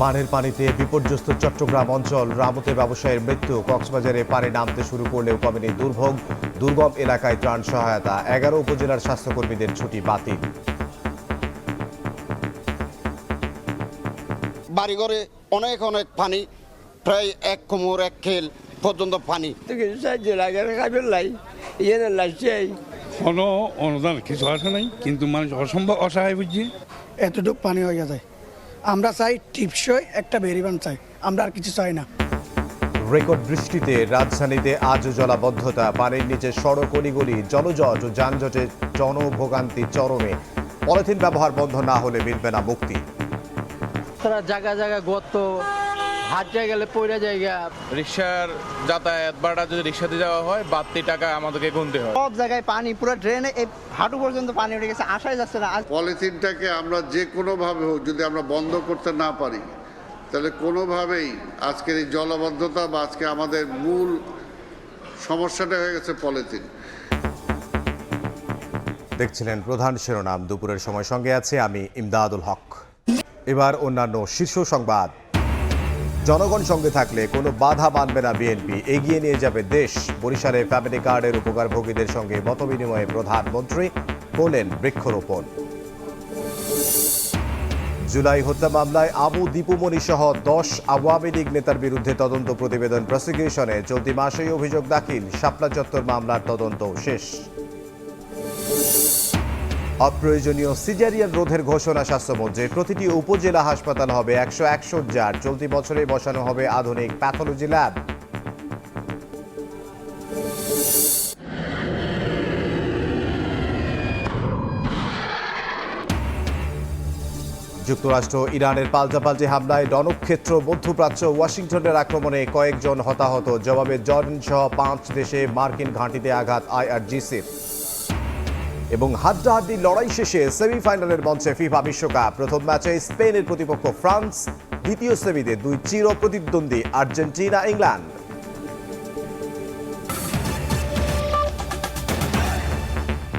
বানের পানিতে বিপর্যস্ত চট্টগ্রাম অঞ্চল, রামতে ব্যবসায়ীর মৃত্যু। কক্সবাজারে পানি নামতে শুরু করলেও কমেনি দুর্ভোগ। দুর্গম এলাকায় ত্রাণ সহায়তা। 11 উপজেলার স্বাস্থ্যকর্মীদের ছুটি বাতিল। বাড়িঘরে অনেক অনেক পানি, প্রায় 1 কোমর 1 খেল পর্যন্ত পানি। কোনো অনুদান কিছু আসে নাই, কিন্তু মানুষ অসম্ভব অসহায় বুঝছি। এতটুকু পানি হয়ে যায়, আমরা চাই টিপসই একটা বেরিবান চাই, আমরা আর কিছু চাই না। রেকর্ড বৃষ্টিতে রাজধানীতে আজও জলাবদ্ধতা। পানির নিচে সড়ক অলিগলি, জলজট ও যানজটে জনভোগান্তি চরমে। পলিথিন ব্যবহার বন্ধ না হলে মিলবে না মুক্তি। তারা জায়গা জায়গা গর্ত, হাঁটিয়ে গেলে পড়ে জায়গা। রিক্সার যাতায়াত ভাড়া যদি রিক্সাতে যাওয়া হয়, বাড়তি টাকা আমাদেরকে গুনতে হয়। সব জায়গায় পানি, পুরো ড্রেনে এই হাঁটু পর্যন্ত পানি উঠে গেছে, আসাই যাচ্ছে না। পলিথিনটাকে আমরা যে কোনোভাবে হোক যদি আমরা বন্ধ করতে না পারি, তাহলে কোনোভাবেই আজকের এই জলাবদ্ধতা বা আজকে আমাদের মূল সমস্যাটা হয়ে গেছে পলিথিন। দেখছিলেন প্রধান শিরোনাম। দুপুরের সময় সঙ্গে আছে আমি ইমদাদুল হক। এবার অন্যান্য শীর্ষ সংবাদ। জনগণ সঙ্গে থাকলে কোনো বাধা মানবে না বিএনপি, এগিয়ে নিয়ে যাবে দেশ। বরিশালে ফ্যামিলি কার্ডের উপকারভোগীদের সঙ্গে মতবিনিময়ে প্রধানমন্ত্রী করলেন বৃক্ষরোপণ। জুলাই হত্যা মামলায় আবু দীপুমণি সহ 10 আওয়ামী লীগ নেতার বিরুদ্ধে তদন্ত প্রতিবেদন প্রসিকিউশনে। চলতি মাসেই অভিযোগ দাখিল। শাপলা চত্বর মামলার তদন্ত শেষ। অপ্রয়োজনীয় সিজারিয়ান রোধের ঘোষণা স্বাস্থ্যমন্ত্রীর। প্রতিটি উপজেলা হাসপাতাল হবে 101 শয্যার। চলতি বছরে বসানো হবে আধুনিক প্যাথোলজি ল্যাব। যুক্তরাষ্ট্র ইরানের পাল্টাপাল্টি হামলায় রণক্ষেত্র মধ্যপ্রাচ্য। ওয়াশিংটনের আক্রমণে কয়েকজন হতাহত। জবাবে জর্ডান সহ 5 দেশে মার্কিন ঘাঁটিতে আঘাত আইআরজিসির। এবং হাড্ডাহাড্ডি লড়াই শেষে সেমিফাইনালের মঞ্চে ফিফা বিশ্বকাপ। প্রথম ম্যাচে স্পেনের প্রতিপক্ষ ফ্রান্স, দ্বিতীয় সেমিতে 2 চির প্রতিদ্বন্দ্বী আর্জেন্টিনা ইংল্যান্ড।